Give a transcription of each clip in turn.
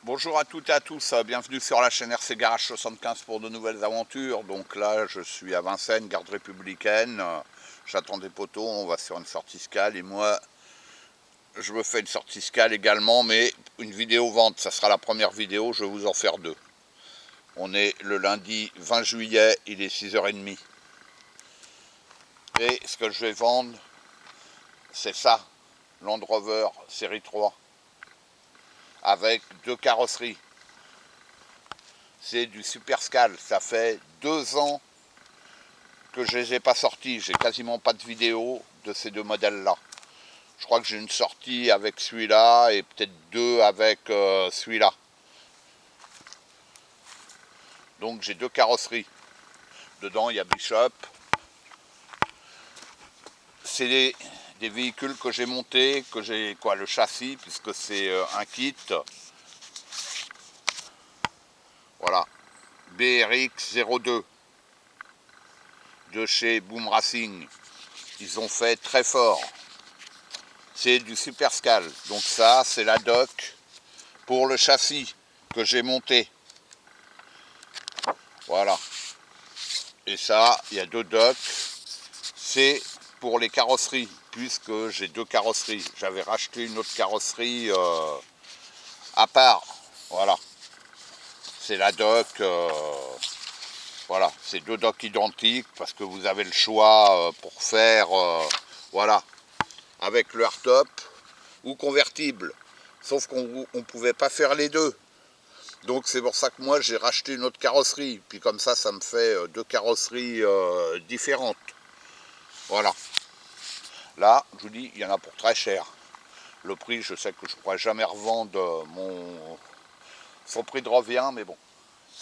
Bonjour à toutes et à tous, bienvenue sur la chaîne RC Garage 75 pour de nouvelles aventures. Donc là je suis à Vincennes, garde républicaine, j'attends des poteaux, on va sur une sortie scale et moi je me fais une sortie scale également, mais une vidéo vente, ça sera la première vidéo, je vais vous en faire deux. On est le lundi 20 juillet, il est 6h30. Et ce que je vais vendre, c'est ça, Land Rover série 3, avec deux carrosseries. C'est du Super Scale, ça fait 2 ans que je les ai pas sortis, j'ai quasiment pas de vidéo de ces deux modèles là. Je crois que j'ai une sortie avec celui-là et peut-être deux avec celui-là. Donc j'ai deux carrosseries. Dedans il y a Bishop. C'est des véhicules que j'ai montés, que j'ai le châssis puisque c'est un kit. Voilà. BRX 02 de chez Boom Racing. Ils ont fait très fort. C'est du Super Scale. Donc ça, c'est la doc pour le châssis que j'ai monté. Voilà. Et ça, il y a deux docks. C'est pour les carrosseries, puisque j'ai deux carrosseries. J'avais racheté une autre carrosserie à part. Voilà. C'est la dock. Voilà. C'est deux docks identiques, parce que vous avez le choix pour faire, voilà, avec le hardtop ou convertible. Sauf qu'on ne pouvait pas faire les deux. Donc c'est pour ça que moi j'ai racheté une autre carrosserie. Puis comme ça me fait deux carrosseries différentes. Voilà. Là, je vous dis, il y en a pour très cher. Le prix, je sais que je ne pourrais jamais revendre son prix de revient, mais bon.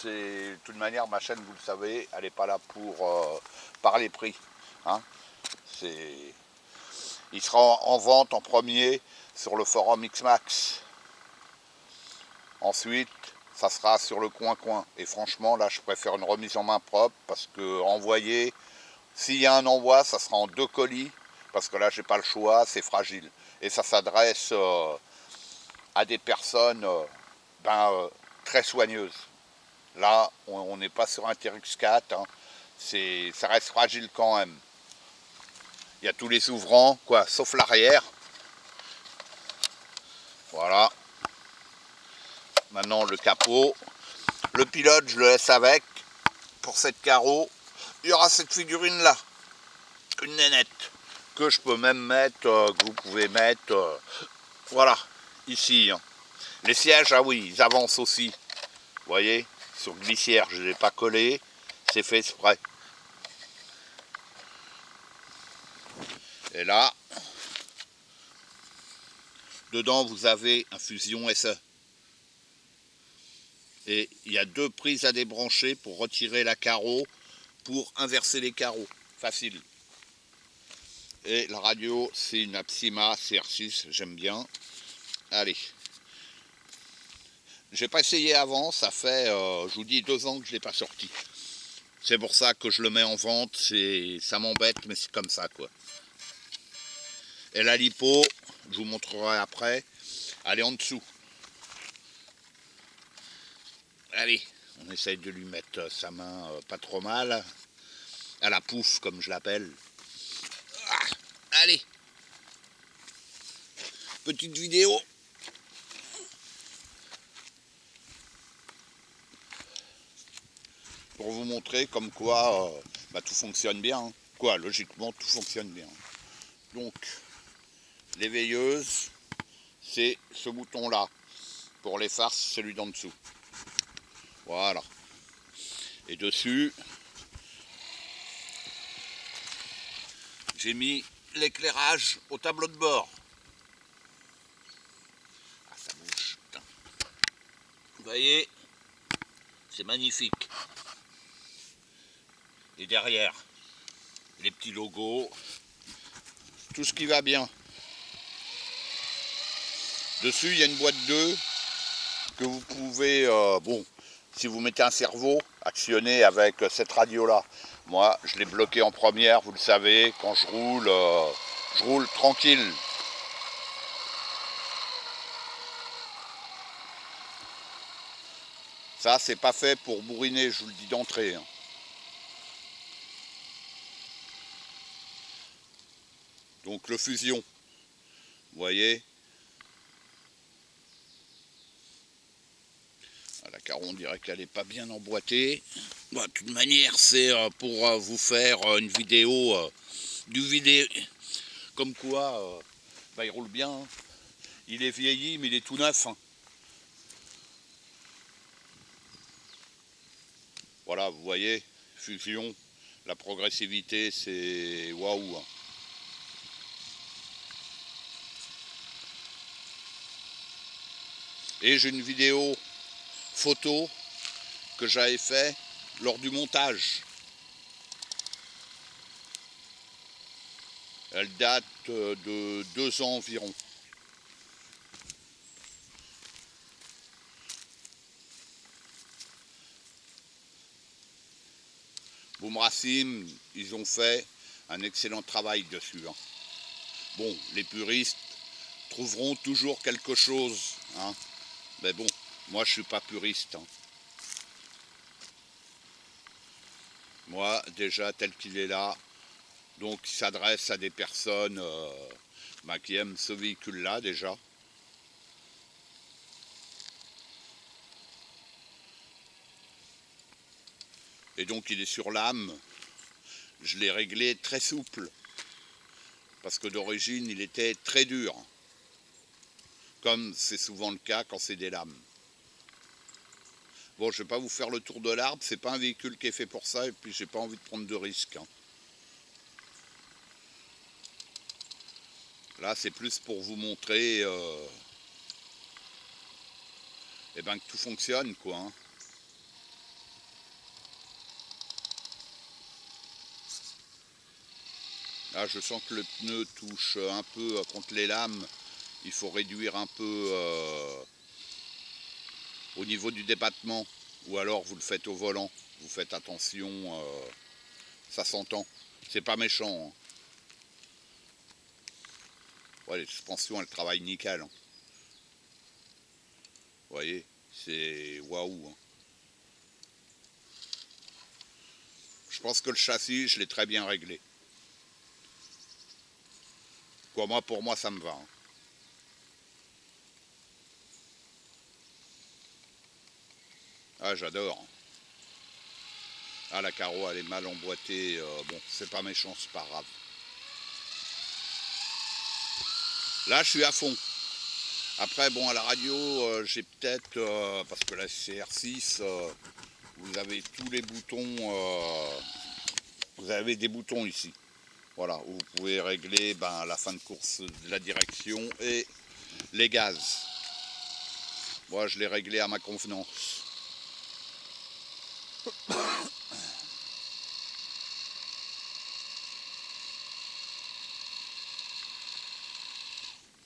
De toute manière, ma chaîne, vous le savez, elle n'est pas là pour parler prix. Hein. Il sera en vente en premier sur le forum Xmax. Ensuite, ça sera sur le coin-coin. Et franchement, là, je préfère une remise en main propre parce que envoyer, s'il y a un envoi, ça sera en deux colis. Parce que là, j'ai pas le choix, c'est fragile. Et ça s'adresse à des personnes très soigneuses. Là, on n'est pas sur un TRX4, hein. Ça reste fragile quand même. Il y a tous les ouvrants, quoi, sauf l'arrière. Voilà. Maintenant, le capot. Le pilote, je le laisse avec. Pour cette carreau, il y aura cette figurine-là. Une nénette. Que je peux même mettre, que vous pouvez mettre, voilà, ici. Hein. Les sièges, ah oui, ils avancent aussi. Vous voyez, sur glissière, je ne les ai pas collés. C'est fait exprès. Et là, dedans, vous avez un Fusion SE. Et il y a deux prises à débrancher pour retirer la carreau, pour inverser les carreaux. Facile. Et la radio, c'est une Apsima CR6, j'aime bien. Allez. J'ai pas essayé avant, ça fait, je vous dis, 2 ans que je ne l'ai pas sorti. C'est pour ça que je le mets en vente, ça m'embête, mais c'est comme ça, quoi. Et la lipo, je vous montrerai après, elle est en dessous. Allez, on essaye de lui mettre sa main pas trop mal, à la pouffe, comme je l'appelle. Ah, allez, petite vidéo. Pour vous montrer comme quoi tout fonctionne bien. Hein. Quoi, logiquement, tout fonctionne bien. Donc, les veilleuses, c'est ce bouton-là. Pour les farces, celui d'en dessous. Voilà. Et dessus, j'ai mis l'éclairage au tableau de bord. Ah, ça bouge, putain. Vous voyez, c'est magnifique. Et derrière, les petits logos, tout ce qui va bien. Dessus, il y a une boîte 2 que vous pouvez, si vous mettez un cerveau, actionner avec cette radio-là. Moi, je l'ai bloqué en première, vous le savez, quand je roule tranquille. Ça, c'est pas fait pour bourriner, je vous le dis d'entrée. Hein. Donc le fusion, vous voyez. La Caro, on dirait qu'elle n'est pas bien emboîtée. Bon, de toute manière, c'est pour vous faire une vidéo, du vidéo, comme quoi, bah, il roule bien. Hein. Il est vieilli, mais il est tout neuf. Hein. Voilà, vous voyez, fusion, la progressivité, c'est waouh. Hein. Et j'ai une vidéo photo que j'avais fait lors du montage. Elle date de 2 ans environ. Boom Racing, ils ont fait un excellent travail dessus. Hein. Bon, les puristes trouveront toujours quelque chose. Hein. Mais bon, moi je suis pas puriste. Hein. Moi, déjà, tel qu'il est là, donc il s'adresse à des personnes qui aiment ce véhicule-là déjà. Et donc il est sur lame. Je l'ai réglé très souple. Parce que d'origine, il était très dur. Comme c'est souvent le cas quand c'est des lames. Bon, je ne vais pas vous faire le tour de l'arbre, c'est pas un véhicule qui est fait pour ça, et puis j'ai pas envie de prendre de risques. Hein. Là, c'est plus pour vous montrer eh ben, que tout fonctionne, quoi. Hein. Là, je sens que le pneu touche un peu contre les lames. Il faut réduire un peu au niveau du débattement. Ou alors, vous le faites au volant. Vous faites attention, ça s'entend. C'est pas méchant. Hein. Ouais, les suspensions, elles travaillent nickel. Hein. Vous voyez, c'est waouh. Hein. Je pense que le châssis, je l'ai très bien réglé. Quoi, moi, pour moi, ça me va. Hein. Ah, j'adore. Ah, la Caro, elle est mal emboîtée. Bon, c'est pas méchant, c'est pas grave. Là, je suis à fond. Après, bon, à la radio, j'ai peut-être, parce que la CR6, vous avez tous les boutons, vous avez des boutons ici. Voilà, où vous pouvez régler la fin de course de la direction et les gaz. Moi, je l'ai réglé à ma convenance. Je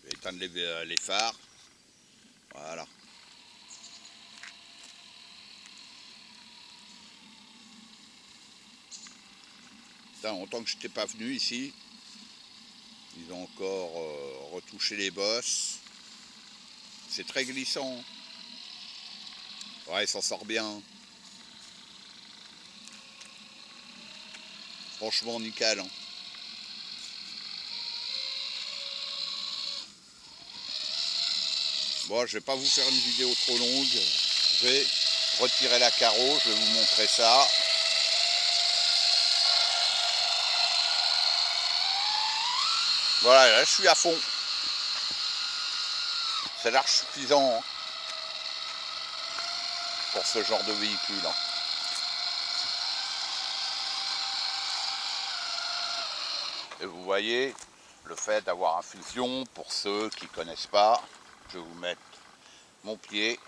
vais éteindre les phares. Voilà. Putain, longtemps que je n'étais pas venu ici. Ils ont encore retouché les bosses. C'est très glissant. Ouais, il s'en sort bien. Franchement, nickel. Hein. Bon, je vais pas vous faire une vidéo trop longue. Je vais retirer la Caro, je vais vous montrer ça. Voilà, là je suis à fond. C'est large suffisant hein, pour ce genre de véhicule. Hein. Et vous voyez, le fait d'avoir un fusion, pour ceux qui ne connaissent pas, je vais vous mettre mon pied.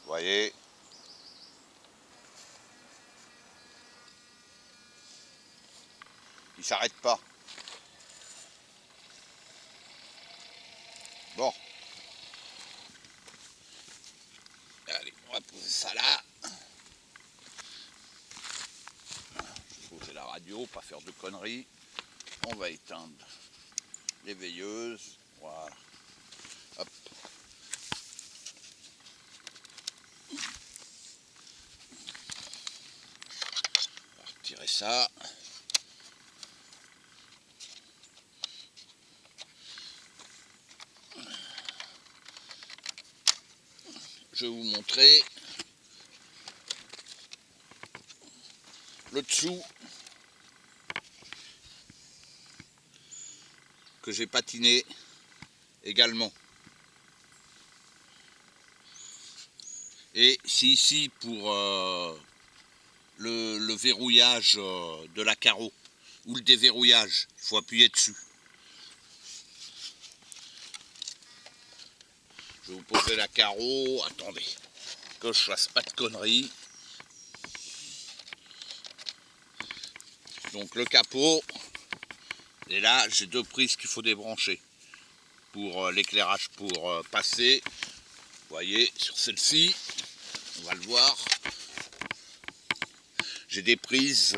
Vous voyez. Il ne s'arrête pas. Bon. Allez, on va poser ça là. Je vais poser la radio, pas faire de conneries. On va éteindre les veilleuses. Voilà. Hop. ça. Je vais vous montrer le dessous que j'ai patiné également. Et c'est ici pour le verrouillage de la carreau ou le déverrouillage, il faut appuyer dessus. Je vais vous poser la carreau, attendez, que je fasse pas de conneries. Donc le capot, et là j'ai deux prises qu'il faut débrancher pour l'éclairage, pour passer. Vous voyez, sur celle-ci, on va le voir, j'ai des prises.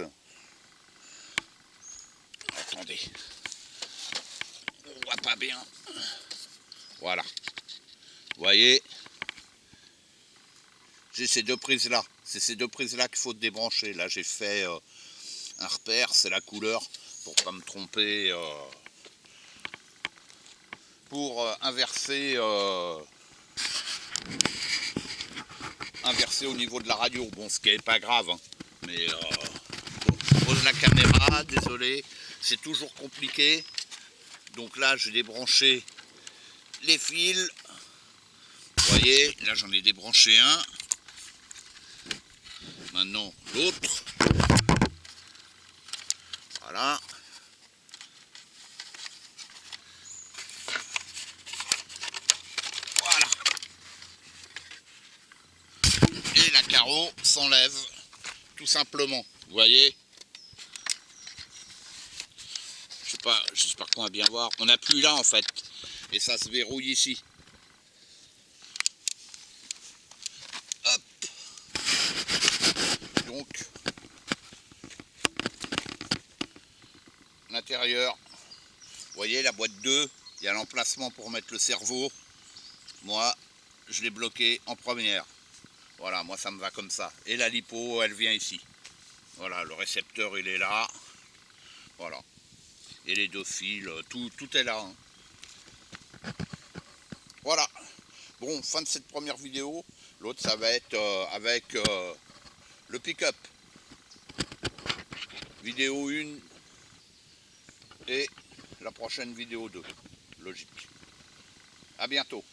Attendez, on voit pas bien. Voilà. Vous voyez, j'ai ces deux prises là. C'est ces deux prises là qu'il faut débrancher. Là j'ai fait un repère, c'est la couleur pour pas me tromper, pour inverser au niveau de la radio. Bon, ce qui n'est pas grave, hein. Mais bon, je pose la caméra, désolé, c'est toujours compliqué. Donc là j'ai débranché les fils. Vous voyez, là j'en ai débranché un. Maintenant l'autre. Voilà. Voilà. Et la carreau s'enlève tout simplement. Vous voyez. Je sais pas, j'espère qu'on va bien voir. On appuie là en fait. Et ça se verrouille ici. Hop. Donc, l'intérieur, vous voyez la boîte 2, il y a l'emplacement pour mettre le cerveau. Moi, je l'ai bloqué en première. Voilà, moi ça me va comme ça. Et la lipo, elle vient ici. Voilà, le récepteur il est là. Voilà. Et les deux fils, tout est là. Hein. Voilà. Bon, fin de cette première vidéo. L'autre, ça va être avec le pick-up. Vidéo 1 et la prochaine vidéo 2. Logique. À bientôt.